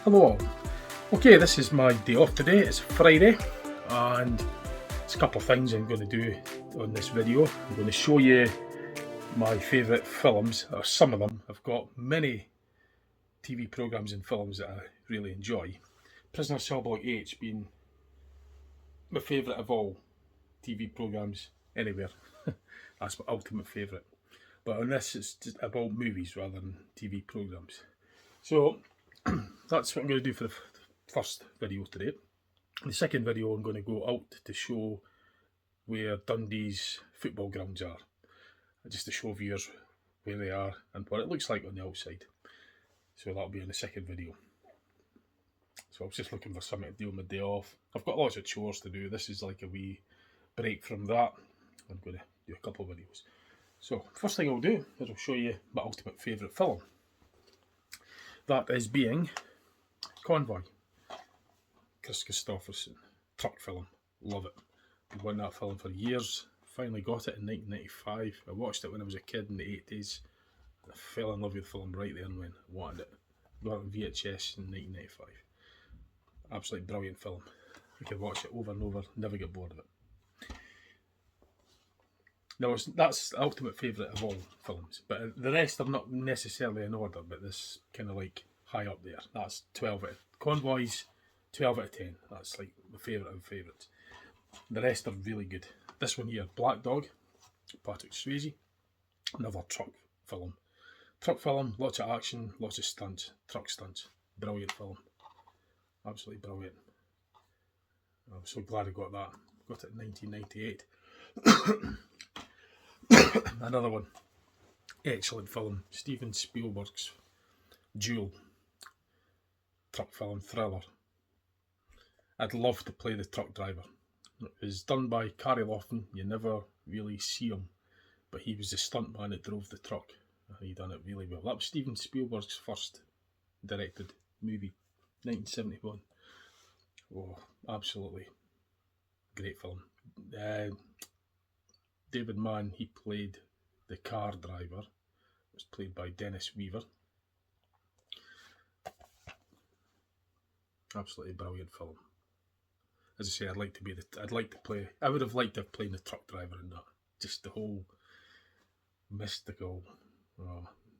Hello all. Okay, this is my day off today. It's Friday and there's a couple of things I'm going to do on this video. I'm going to show you my favourite films, or some of them. I've got many TV programmes and films that I really enjoy. Prisoner Cell Block H being my favourite of all TV programmes anywhere. That's my ultimate favourite. But on this it's just about movies rather than TV programmes. So that's what I'm going to do for the first video today. In the second video I'm going to go out to show where Dundee's football grounds are, just to show viewers where they are and what it looks like on the outside. So that'll be in the second video. So I was just looking for something to do on my day off. I've got lots of chores to do. This is like a wee break from that. I'm going to do a couple of videos. So first thing I'll do is I'll show you my ultimate favourite film. That is being Convoy. Kris Kristofferson. Truck film. Love it. I've wanted that film for years. Finally got it in 1995. I watched it when I was a kid in the 80s. I fell in love with the film right there and when I wanted it. Got it on VHS in 1995. Absolutely brilliant film. I could watch it over and over, never get bored of it. Now, that's the ultimate favourite of all films, but the rest are not necessarily in order, but this kind of like high up there. That's 12 out of Convoy's 12 out of 10. That's like my favourite of favourites. The rest are really good. This one here, Black Dog, Patrick Swayze, another truck film. Truck film, lots of action, lots of stunts, truck stunts. Brilliant film. Absolutely brilliant. I'm so glad I got that. Got it in 1998. Another one. Excellent film. Steven Spielberg's Duel. Truck film, thriller. I'd love to play the truck driver. It was done by Carrie Lawton. You never really see him, but he was the stuntman that drove the truck. He done it really well. That was Steven Spielberg's first directed movie, 1971. Oh, absolutely great film. David Mann, he played the car driver. It was played by Dennis Weaver. Absolutely brilliant film. As I say, I would have liked to have played the truck driver in that. Just the whole mystical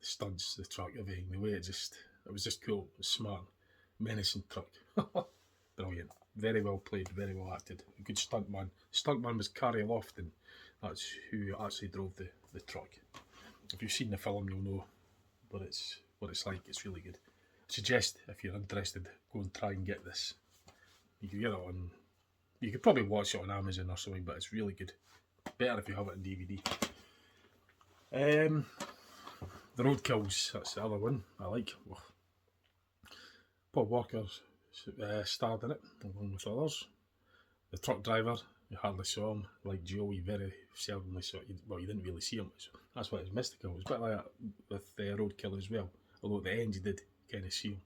stunts, the truck, everything, the way it was just cool, it was smart, menacing truck. Brilliant. Very well played, very well acted. A good stuntman. Stuntman was Carrie Lofton. That's who actually drove the truck. If you've seen the film, you'll know what it's like. It's really good. I suggest, if you're interested, go and try and get this. You can get it on. You could probably watch it on Amazon or something, but it's really good. Better if you have it on DVD. The Roadkills, that's the other one I like. Oh. Paul Walker starred in it, along with others. The truck driver, you hardly saw him. Like Joe, you very seldomly saw him. Well, you didn't really see him. That's why it was mystical. It was a bit like that with Roadkill as well. Although at the end you did kind of see him.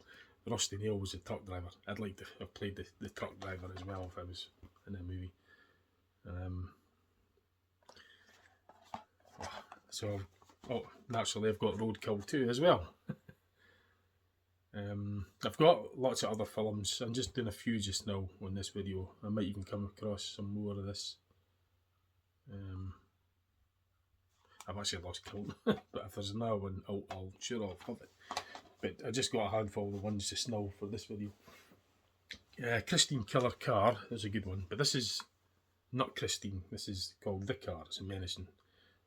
Rusty Nail was the truck driver. I'd like to have played the truck driver as well if I was in a movie. Naturally I've got Roadkill 2 as well. I've got lots of other films. I'm just doing a few just now on this video. I might even come across some more of this. I've actually lost count, but if there's another one, I'll have it. But I just got a handful of the ones just now for this video. Christine Killer Car is a good one, but this is not Christine. This is called The Car. It's a menacing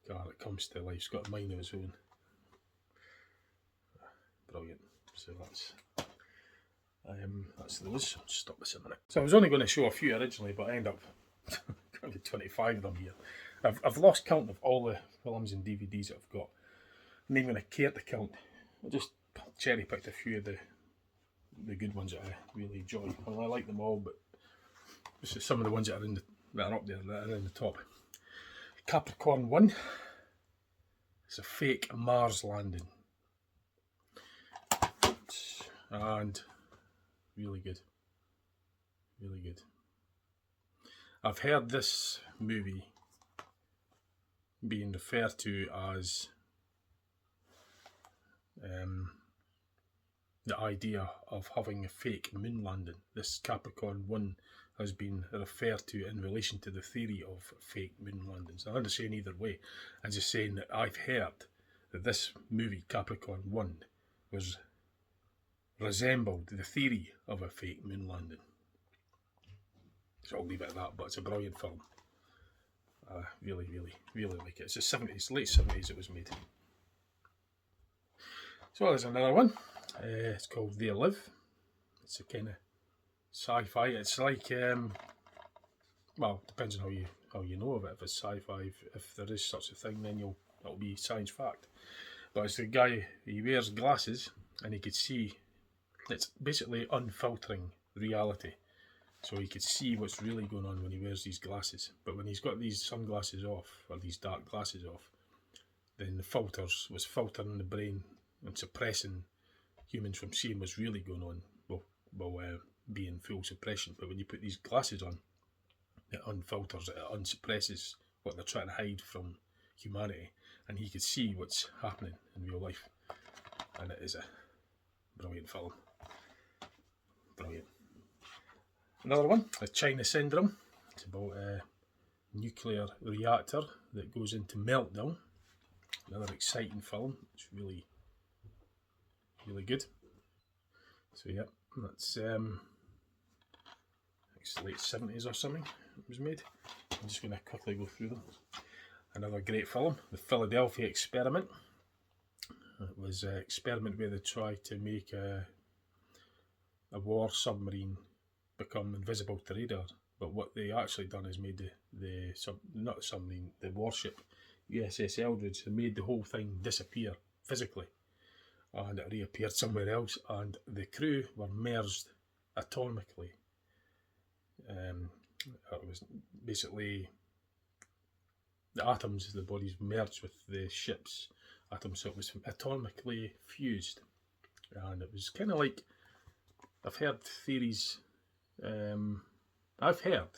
car that comes to life. It's got a mind of its own. Brilliant. So that's those. I'll stop this a minute. So I was only going to show a few originally, but I end up got 25 of them here. I've lost count of all the films and DVDs that I've got. I'm not even going to care to count. I just cherry picked a few of the good ones that I really enjoy. Well, I like them all, but this is some of the ones that are up there, that are in the top. Capricorn 1. It's a fake Mars landing. And really good. Really good. I've heard this movie being referred to as the idea of having a fake moon landing. This Capricorn 1 has been referred to in relation to the theory of fake moon landings. I'm not saying either way. I'm just saying that I've heard that this movie, Capricorn 1, was resembled the theory of a fake moon landing. So I'll leave it at that, but it's a brilliant film. Really, really, really like it. It's the 70s, late 70s it was made. So there's another one. It's called They Live. It's a kind of sci-fi. It's like, well, depends on how you know of it. If it's sci-fi, if there is such a thing, then it'll be science fact. But it's the guy, he wears glasses and he could see. It's basically unfiltering reality. So he could see what's really going on when he wears these glasses. But when he's got these sunglasses off, or these dark glasses off, then the filters was filtering the brain and suppressing humans from seeing what's really going on while being full suppression. But when you put these glasses on, it unfilters, it unsuppresses what they're trying to hide from humanity. And he could see what's happening in real life. And it is a brilliant film. Brilliant. Another one, The China Syndrome. It's about a nuclear reactor that goes into meltdown. Another exciting film. It's really, really good. So yeah, that's it's late 70s or something it was made. I'm just going to quickly go through them. Another great film, The Philadelphia Experiment. It was an experiment where they tried to make a war submarine become invisible to radar, but what they actually done is made the warship USS Eldridge, they made the whole thing disappear physically, and it reappeared somewhere else, and the crew were merged atomically. It was basically the atoms, the bodies merged with the ship's atoms, so it was atomically fused, and it was kind of like, I've heard theories. I've heard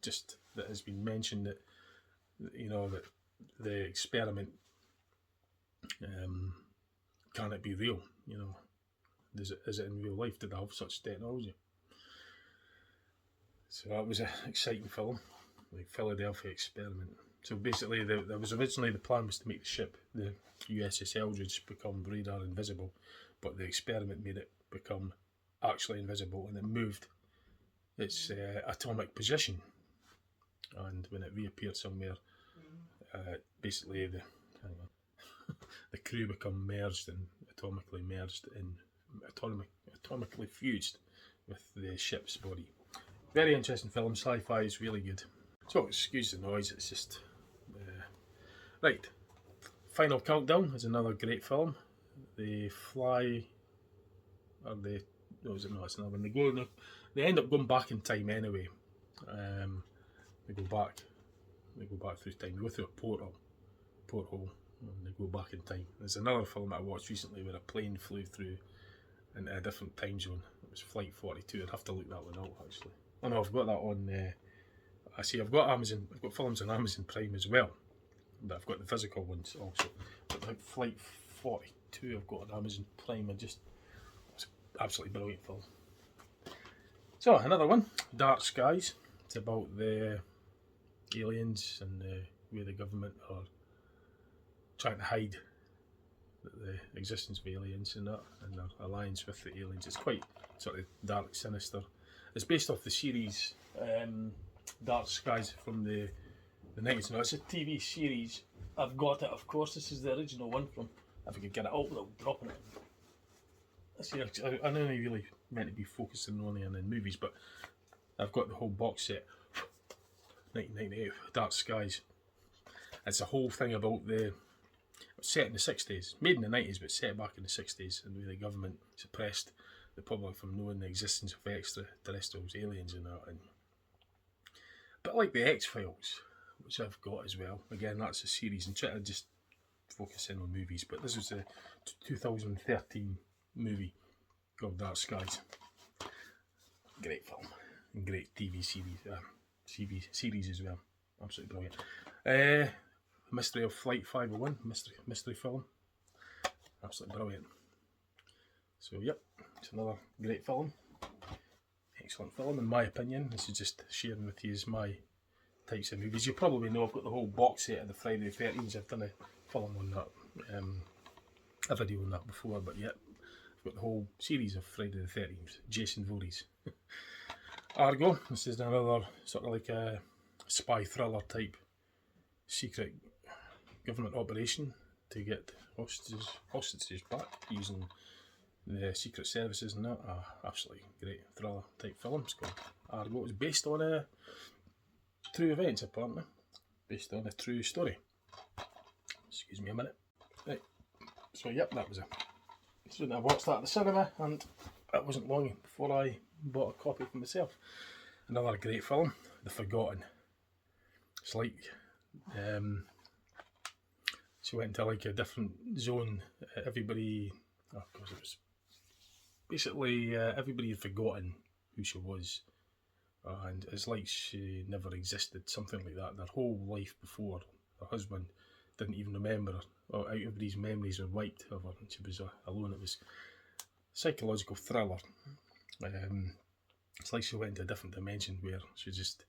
just that has been mentioned that that the experiment can it be real? Is it in real life? Did they have such technology? So that was an exciting film, like Philadelphia Experiment. So basically, there was originally the plan was to make the ship, the USS Eldridge, become radar invisible, but the experiment made it become actually invisible, and it moved its atomic position, and when it reappeared somewhere, basically the crew become merged and atomically fused with the ship's body. Very interesting film. Sci-fi is really good. So excuse the noise. It's just right. Final Countdown is another great film. They fly, or they no, is it not? It's another one. They end up going back in time anyway. They go back through time. They go through a porthole, and they go back in time. There's another film I watched recently where a plane flew through into a different time zone. It was Flight 42. I'd have to look that one up actually. Oh no, I've got that on. I see. I've got Amazon. I've got films on Amazon Prime as well, but I've got the physical ones also. But like Flight 42, I've got on Amazon Prime, and it's absolutely brilliant film. So another one, Dark Skies. It's about the aliens and the way the government are trying to hide the existence of aliens and that, and their alliance with the aliens. It's quite sort of dark, sinister. It's based off the series Dark Skies from the 90s. Now it's a TV series. I've got it, of course. This is the original one from. If I could get it out without dropping it. See, I know I really meant to be focusing only on the movies, but I've got the whole box set. 1998, Dark Skies. It's a whole thing about set in the 60s, made in the 90s, but set back in the 60s, and where the government suppressed the public from knowing the existence of extraterrestrials, aliens, and that. But like the X-Files, which I've got as well. Again, that's a series, and try to just focus in on movies. But this was a 2013 movie called Dark Skies. Great film and great TV series as well. Absolutely brilliant. Mystery of Flight 501, mystery film. Absolutely brilliant. So yep, It's another great film. Excellent film, in my opinion. This is just sharing with you my types of movies. You probably know I've got the whole box set of the Friday the 13th. I've done a film on that, a video on that before, but yep, I've got the whole series of Friday the 13th. Jason Voorhees. Argo. This is another sort of like a spy thriller type secret government operation to get hostages back using the secret services and that. Absolutely great thriller type film. It's called Argo. It's based on true events, apparently. Based on a true story. Excuse me a minute. Right. So yep, that was it. So I watched that at the cinema, and that wasn't long before I bought a copy for myself. Another great film, The Forgotten. It's like she went into like a different zone. Everybody, of course, it was basically everybody had forgotten who she was, and it's like she never existed. Something like that. Their whole life before, her husband didn't even remember her, or everybody's memories were wiped of her, and she was alone. It was a psychological thriller. It's like she went into a different dimension where she just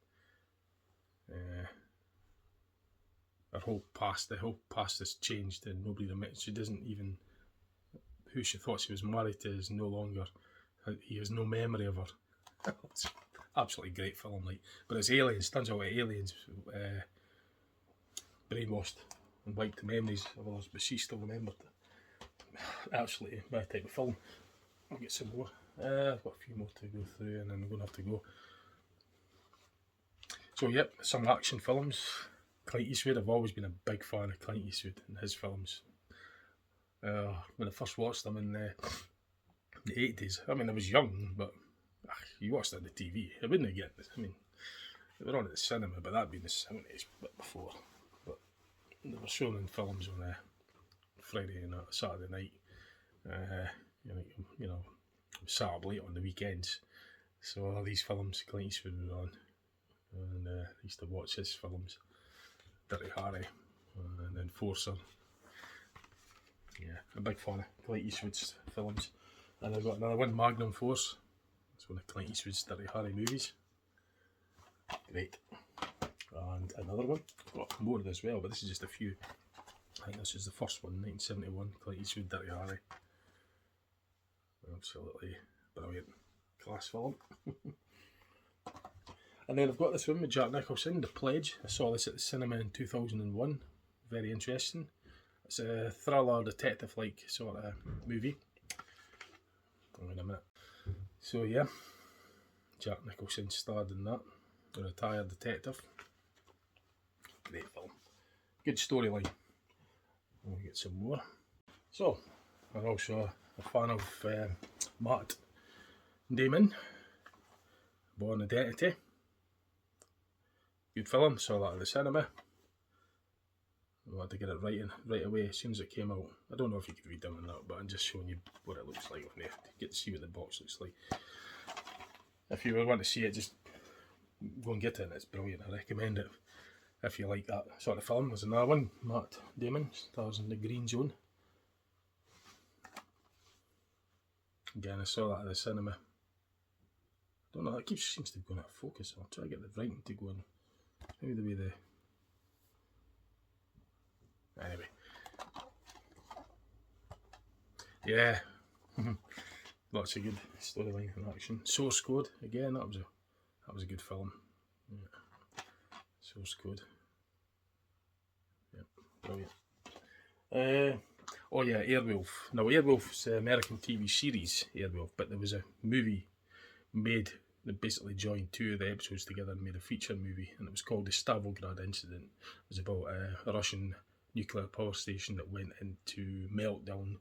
the whole past has changed, and nobody remembers. She doesn't even, who she thought she was married to is no longer. He has no memory of her. It's absolutely great film, like. But it's aliens. Turns out aliens brainwashed and wiped the memories of others, but she still remembered it. Absolutely my type of film. I'll get some more. I've got a few more to go through, and then I'm going to have to go. So yep, some action films. Clint Eastwood. I've always been a big fan of Clint Eastwood and his films. When I first watched them in the 80s, I mean, I was young, but you watched it on the TV. I wouldn't have get this. I mean, they were on at the cinema, but that'd been the 70s, but before. But they were shown in films on a Friday and a Saturday night. You know, sat up late on the weekends. So all these films Clint Eastwood was on, and I used to watch his films. Dirty Harry, and Enforcer. Yeah, a big fan of Clint Eastwood's films. And I've got another one, Magnum Force. It's one of Clint Eastwood's Dirty Harry movies. Great. And another one, I've got more as well, but this is just a few. I think this is the first one, 1971, Clint Eastwood, Dirty Harry. Absolutely brilliant. Class film. And then I've got this one with Jack Nicholson, The Pledge. I saw this at the cinema in 2001. Very interesting. It's a thriller, detective-like sort of movie. Wait a minute. So yeah, Jack Nicholson starred in that. A retired detective. Great film. Good storyline. We'll get some more. So, I'm also a fan of Matt Damon. Born Identity. Good film, saw that at the cinema. I had to get it right away as soon as it came out. I don't know if you could read them or not, but I'm just showing you what it looks like on there to get to see what the box looks like. If you want to see it, just go and get it. It's brilliant. I recommend it if you like that sort of film. There's another one, Matt Damon stars in The Green Zone. Again, I saw that at the cinema. I don't know, it seems to be going out of focus. I'll try to get the writing to go in. Maybe the way anyway. Yeah. Lots of good storyline and action. Source Code, again, that was a good film. Yeah. Source Code. Yep, brilliant. Oh yeah, Airwolf. Now Airwolf's an American TV series, Airwolf, but there was a movie made that basically joined two of the episodes together and made a feature movie, and it was called the Stavograd Incident. It was about a Russian nuclear power station that went into meltdown,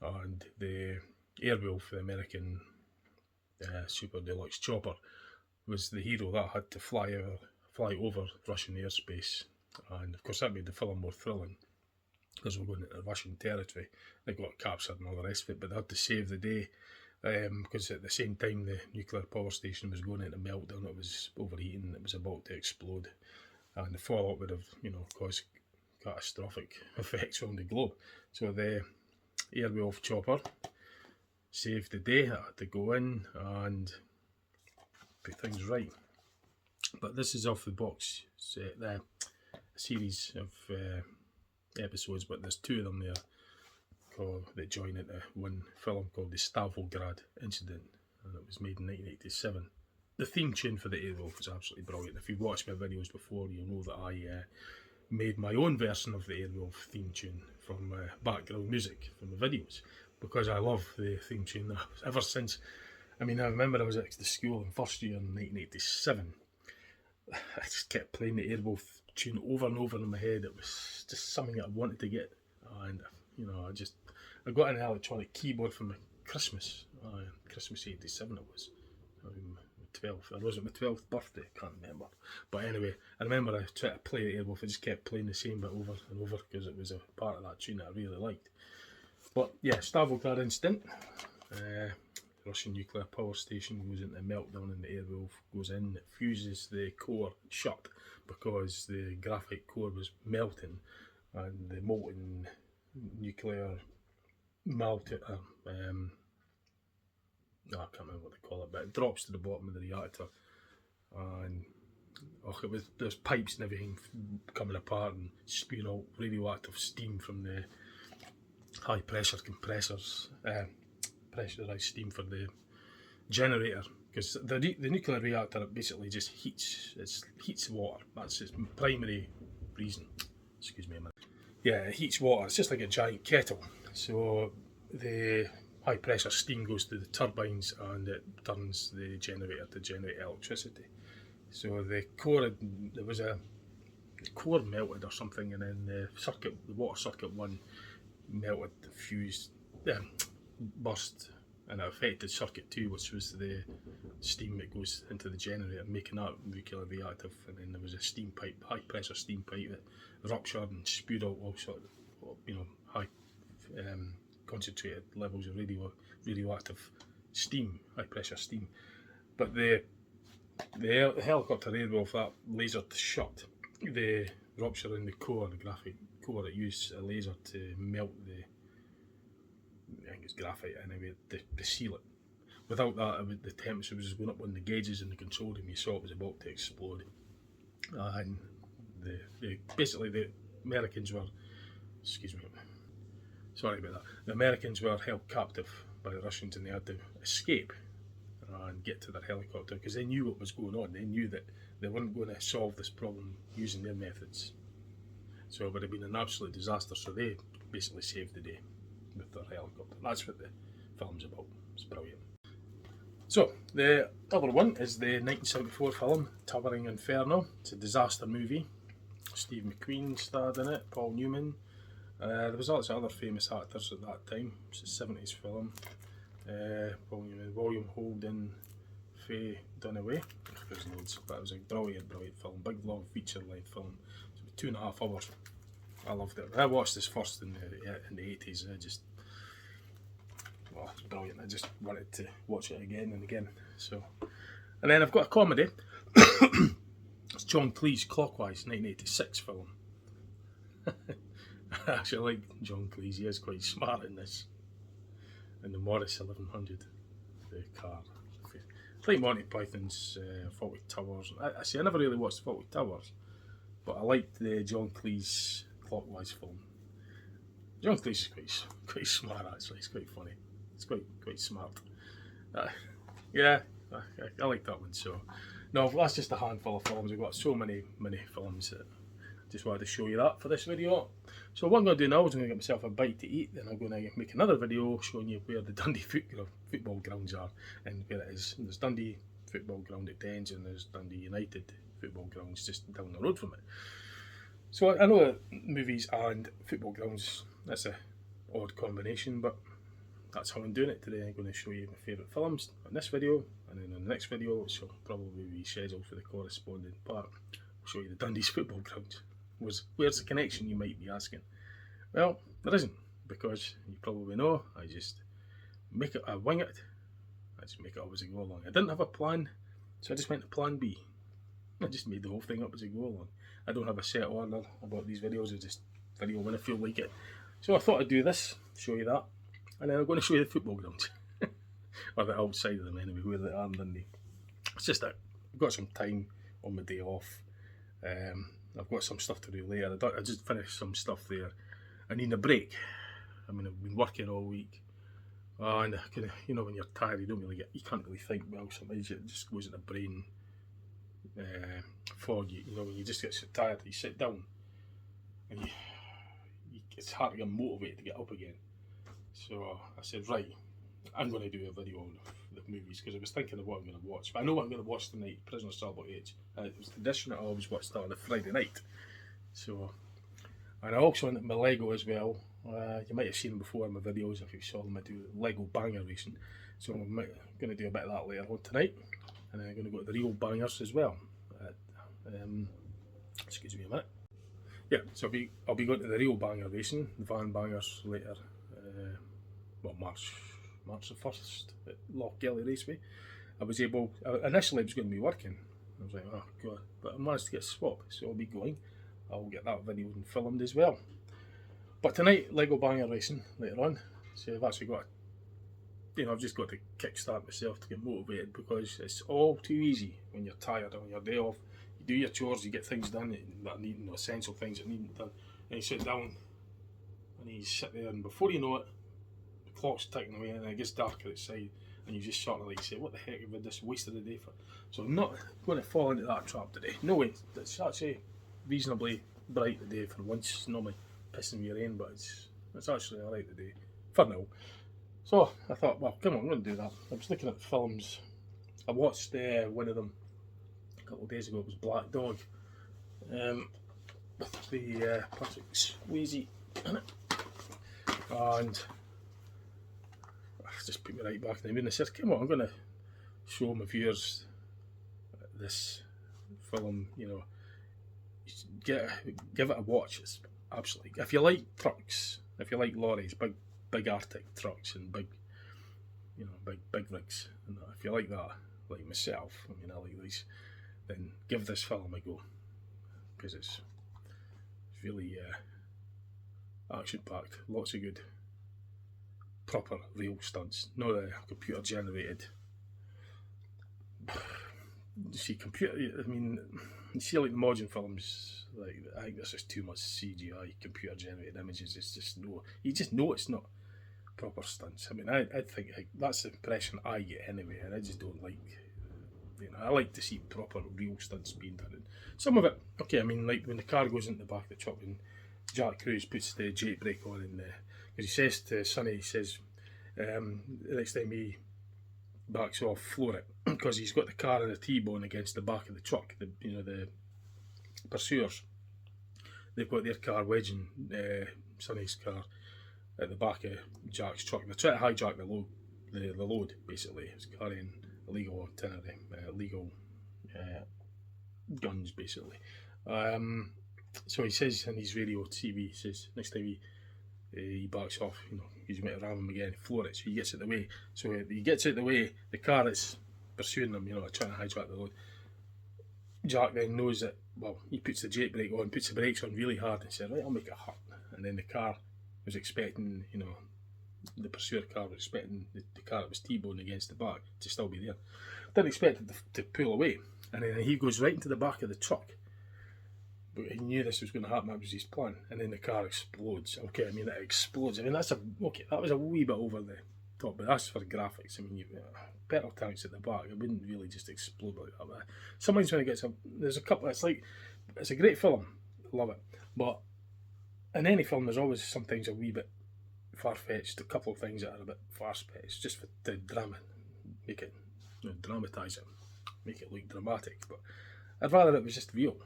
and the Airwolf, the American super deluxe chopper, was the hero that had to fly over Russian airspace, and of course that made the film more thrilling because we're going into Russian territory. They got captured and all the rest of it, but they had to save the day. Because at the same time the nuclear power station was going into meltdown, it was overheating, it was about to explode, and the fallout would have, caused catastrophic effects on the globe. So the Airwolf chopper saved the day. I had to go in and put things right. But this is off the box set, the series of episodes, but there's 2 of them there that join into one film called the Stavrograd Incident, and it was made in 1987. The theme tune for the Airwolf was absolutely brilliant. If you've watched my videos before, you'll know that I made my own version of the Airwolf theme tune from background music from the videos, because I love the theme tune ever since. I mean, I remember I was at the school in first year in 1987. I just kept playing the Airwolf tune over and over in my head. It was just something that I wanted to get, and you know, I got an electronic keyboard for my Christmas, Christmas '87 it was. 12th, or was it my 12th birthday? I can't remember. But anyway, I remember I tried to play the Airwolf. I just kept playing the same bit over and over because it was a part of that tune that I really liked. But yeah, Stavrograd Incident. Russian nuclear power station goes into meltdown and the Airwolf goes in. It fuses the core shut because the graphite core was melting, and the molten nuclear I can't remember what they call it, but it drops to the bottom of the reactor, and there's pipes and everything coming apart and spewing out radioactive steam from the high pressure compressors, pressurised steam for the generator, because the nuclear reactor basically just heats water. That's its primary reason. Excuse me a minute. Yeah, it heats water. It's just like a giant kettle. So the high pressure steam goes to the turbines and it turns the generator to generate electricity. So the core melted or something, and then the water circuit 1 melted, fused, burst, and it affected circuit 2, which was the steam that goes into the generator, making that nuclear reactive. And then there was a steam pipe, high pressure steam pipe, that ruptured and spewed out all sort of, high concentrated levels of radioactive steam, high pressure steam. But the helicopter Airwolf, that lasered shut the rupture in the core, the graphite core. It used a laser to melt I think it's graphite anyway, to seal it. Without that, the temperature was just going up on the gauges in the control room. You saw it was about to explode. And basically the Americans were, sorry about that, the Americans were held captive by the Russians, and they had to escape and get to their helicopter because they knew what was going on. They knew that they weren't going to solve this problem using their methods. So it would have been an absolute disaster. So they basically saved the day with their helicopter. That's what the film's about. It's brilliant. So the other one is the 1974 film Towering Inferno. It's a disaster movie. Steve McQueen starred in it, Paul Newman. There was lots of other famous actors at that time. It's a 70s film. Paul Newman, William Holden, Faye Dunaway. There's loads, but it was a brilliant film. Big long feature length film. It was 2.5 hours. I loved it. I watched this first in the 80s. It's brilliant. I just wanted to watch it again and again. So, and then I've got a comedy. It's John Cleese Clockwise, 1986 film. I actually like John Cleese. He is quite smart in this. In the Morris 1100, the car. It's like Monty Python's Fawlty Towers. I never really watched Fawlty Towers, but I liked the John Cleese Clockwise film. John Cleese is quite smart actually. It's quite funny. It's quite smart. Yeah, I like that one. So, no, that's just a handful of films. We've got so many films that I just wanted to show you that for this video. So what I'm going to do now is I'm going to get myself a bite to eat, then I'm going to make another video showing you where the Dundee football grounds are and where it is. There's Dundee football ground at Dens and there's Dundee United football grounds just down the road from it. So I know that movies and football grounds, that's a odd combination, but that's how I'm doing it today. I'm going to show you my favourite films in this video, and then in the next video, which will probably be scheduled for the corresponding part, I'll show you the Dundee's football grounds. Where's the connection, you might be asking? Well, there isn't, because you probably know I just wing it. I just make it up as I go along. I didn't have a plan, so I just went to plan B. I just made the whole thing up as I go along. I don't have a set order about these videos. I just video when I feel like it. So I thought I'd do this, show you that, and then I'm going to show you the football grounds. or the outside of them anyway, where they are in Dundee. It's just that I've got some time on my day off. I've got some stuff to do later. I just finished some stuff there. I need a break. I mean, I've been working all week. And kind of, you know, when you're tired, you can't really think well. Sometimes it just goes in the brain fog. You know, when you just get so tired, you sit down, and it's hard to get motivated to get up again. So I said, right, I'm going to do a video on the movies, because I was thinking of what I'm going to watch. But I know what I'm going to watch tonight, Prisoner Cell Block H. It was the tradition that I always watched that on a Friday night. So, and I also went to my Lego as well. You might have seen them before in my videos if you saw them. I do Lego banger racing. So I'm going to do a bit of that later on tonight. And then I'm going to go to the real bangers as well. Excuse me a minute. Yeah, so I'll be going to the real banger racing, the van bangers later. March the 1st at Loch Gelly Raceway. Initially I was going to be working. I was like, oh god, but I managed to get swapped, so I'll be going. I'll get that video and filmed as well. But tonight, Lego banger racing later on. So I've actually got, I've just got to kickstart myself to get motivated, because it's all too easy when you're tired on your day off. You do your chores, you get things done that need, essential things that need done, and you sit down and you sit there, and before you know it, the clock's ticking away and it gets darker outside, and you just sort of like say, what the heck have I just wasted the day for? So I'm not going to fall into that trap today. No way, it's actually reasonably bright today for once. It's normally pissing me rain, but it's actually alright today, for now. So I thought, well, come on, I'm going to do that. I was looking at the films. I watched one of them a couple of days ago. It was Black Dog, with the Patrick Swayze in it, and just put me right back in the mood. And I said, come on, I'm going to show my viewers this film. Give it a watch. It's absolutely, if you like trucks, if you like lorries, big Arctic trucks and big rigs, and if you like that, like myself, I like these, then give this film a go, because it's really action packed, lots of good proper real stunts, not computer generated. You see like the modern films, like I think this is too much CGI, computer generated images. It's just you just know it's not proper stunts. I think that's the impression I get anyway, and I just don't like. I like to see proper real stunts being done. And some of it, okay. Like when the car goes into the back of the truck and Jack Cruz puts the jake brake on, and because he says to Sonny, he says, the next time he backs off, floor it, because he's got the car in a T-bone against the back of the truck. The pursuers, they've got their car wedging Sonny's car at the back of Jack's truck. They're trying to hijack the load, basically. It's carrying illegal artillery, illegal guns, basically. So he says in his radio TV, he says next time he backs off, he's going to ram him again, floor it. So he gets out of the way. So he gets out of the way, the car that's pursuing them, trying to hijack the load. Jack then knows that, well, he puts the jake brake on, puts the brakes on really hard, and says, right, I'll make it hurt. And then the car was expecting, the pursuer car was expecting the car that was T-boned against the back to still be there. Didn't expect it to pull away. And then he goes right into the back of the truck. But he knew this was going to happen, that was his plan. And then the car explodes. Okay, it explodes. That was a wee bit over the top, but that's for graphics. You've better tanks at the back. It wouldn't really just explode like that. But sometimes when it gets there's a couple, it's a great film. Love it. But in any film, there's always sometimes a wee bit far-fetched, a couple of things that are a bit far-fetched, just for the drama, make it, dramatise it, make it look dramatic. But I'd rather it was just real,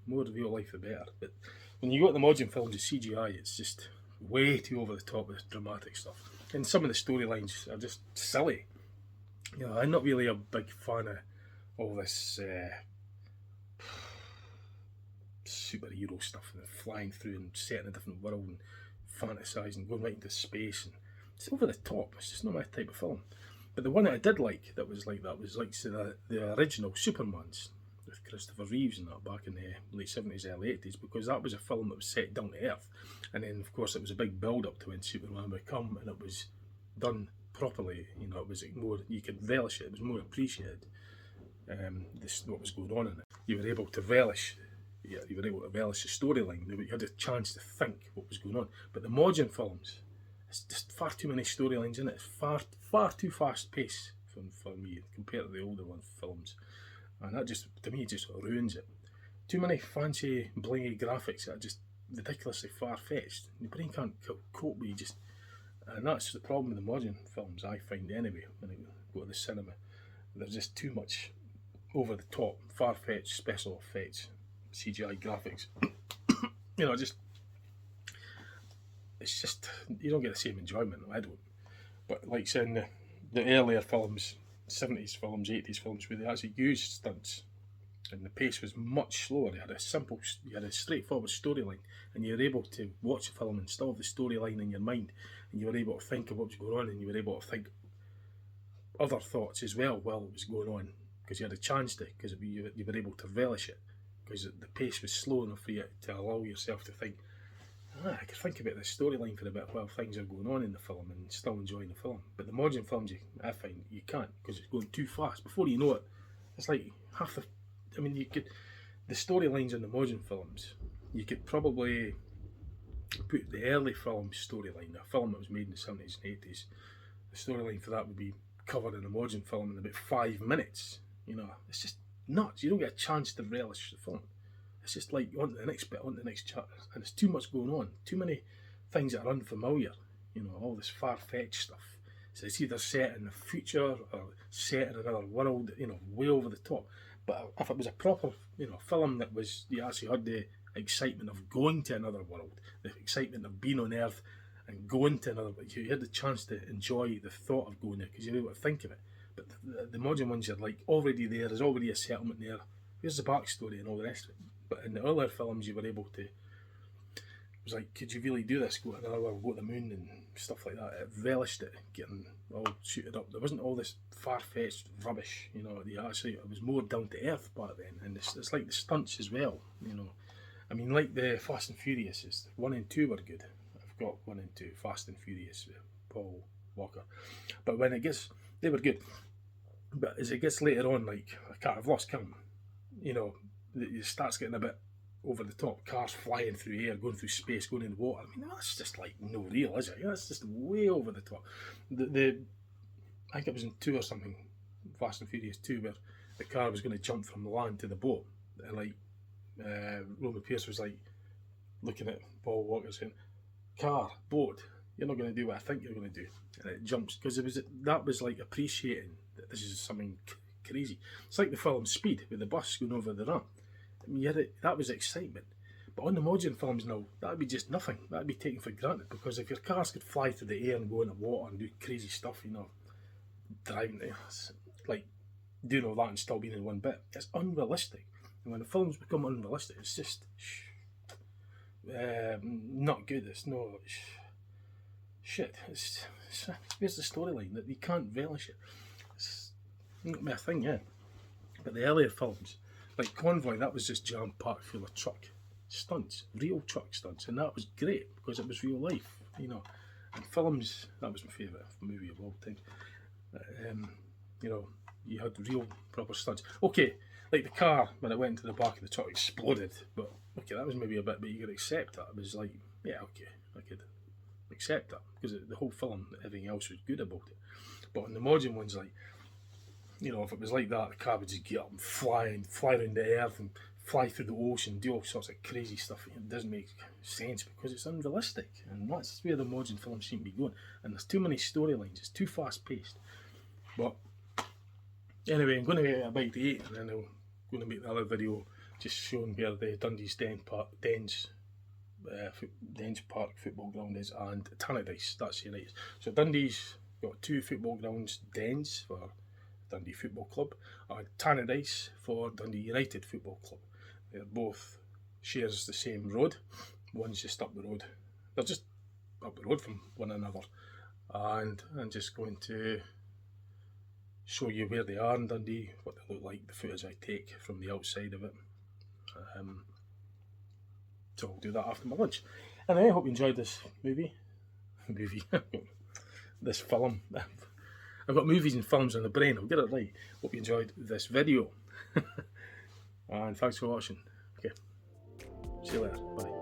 more real life the better. But when you go to the modern films of CGI, it's just way too over the top with dramatic stuff. And some of the storylines are just silly. I'm not really a big fan of all this superhero stuff and flying through and setting a different world and fantasising, going right into space, and it's over the top. It's just not my type of film. But the one that I did like that was like the original Supermans with Christopher Reeves and that back in the late 70s, early 80s, because that was a film that was set down to earth, and then of course it was a big build up to when Superman would come, and it was done properly. You know, it was more, you could relish it. It was more appreciated. What was going on in it. You were able to relish. Yeah, you were able to relish the storyline. You had a chance to think what was going on. But the modern films, it's just far too many storylines in it. It's far too fast paced for me compared to the older films, and that just, to me, just ruins it. Too many fancy blingy graphics that are just ridiculously far fetched. The brain can't cope with just, and that's the problem with the modern films, I find anyway. When I go to the cinema, there's just too much over the top, far fetched special effects, CGI graphics. You know, it's just, you don't get the same enjoyment. I don't. But like saying the earlier films, 70s films, 80s films, where they actually used stunts, and the pace was much slower. You had a straightforward storyline, and you were able to watch the film and still have the storyline in your mind, and you were able to think of what was going on, and you were able to think other thoughts as well while it was going on, because you had a chance to, because you were able to relish it, because the pace was slow enough for you to allow yourself to think, I could think about this storyline for a bit while things are going on in the film and still enjoying the film. But the modern films, I find you can't, because it's going too fast. Before you know it, it's like half the, I mean, the storylines in the modern films, you could probably put the early film storyline, a film that was made in the 70s and 80s, the storyline for that would be covered in a modern film in about 5 minutes. You know, it's just nuts. You don't get a chance to relish the film. It's just like on to the next bit, on to the next chapter, and there's too much going on, too many things that are unfamiliar. You know, all this far-fetched stuff. So it's either set in the future or set in another world. You know, way over the top. But if it was a proper, film that was, you actually had the excitement of going to another world, the excitement of being on Earth and going to another, you had the chance to enjoy the thought of going there because you were able to think of it. But the modern ones are like already there. There's already a settlement there. Here's the backstory and all the rest of it. But in the earlier films, you were able to. It was like, could you really do this? Go to another world, go to the moon, and stuff like that. It relished it, getting all suited up. There wasn't all this far-fetched rubbish, it was more down to earth back then, and it's like the stunts as well. I mean, like the Fast and Furious, 1 and 2 were good. I've got 1 and 2, Fast and Furious, with Paul Walker. But when it gets, they were good. But as it gets later on, like I've lost count. It starts getting a bit over the top. Cars flying through air, going through space, going in water. I mean, that's just like no real, is it? That's just way over the top. I think it was in 2 or something, Fast and Furious 2, where the car was going to jump from the land to the boat. And Roman Pierce was like looking at Paul Walker saying, "Car, boat, you're not going to do what I think you're going to do." And it jumps, because that was like appreciating that this is something crazy. It's like the film Speed with the bus going over the ramp. I mean, that was excitement. But on the modern films now, that would be just nothing. That would be taken for granted, because if your cars could fly through the air and go into water and do crazy stuff, driving, like doing all that and still being in one bit, it's unrealistic. And when the films become unrealistic, it's just not good. It's no shit. Where's the storyline that you can't relish it? It's not my thing, yeah. But the earlier films, like Convoy, that was just jam-packed full of truck stunts, real truck stunts, and that was great because it was real life, And films, that was my favourite movie of all time. You had real proper stunts. Okay, like the car, when it went into the back of the truck, exploded, but okay, that was maybe a bit, but you could accept that. It was like, yeah, okay, I could accept that, because the whole film, everything else was good about it. But in the modern ones, like, if it was like that, the car would just get up and fly around the earth and fly through the ocean, do all sorts of crazy stuff. It doesn't make sense because it's unrealistic, and that's where the modern films seem to be going. And there's too many storylines, it's too fast paced. But anyway, I'm going to get a bite to eat, and then I'm going to make the other video just showing where the Dundee's Dens Park football ground is, and Tannadice, that's United. So Dundee's got 2 football grounds, Dens for Dundee Football Club, and Tannadice for Dundee United Football Club. They're both shares the same road. One's just up the road. They're just up the road from one another. And I'm just going to show you where they are in Dundee, what they look like, the footage I take from the outside of it. So I'll do that after my lunch. And I hope you enjoyed this this film. I've got movies and films on the brain. I'll get it right. Hope you enjoyed this video. And thanks for watching. Okay. See you later. Bye.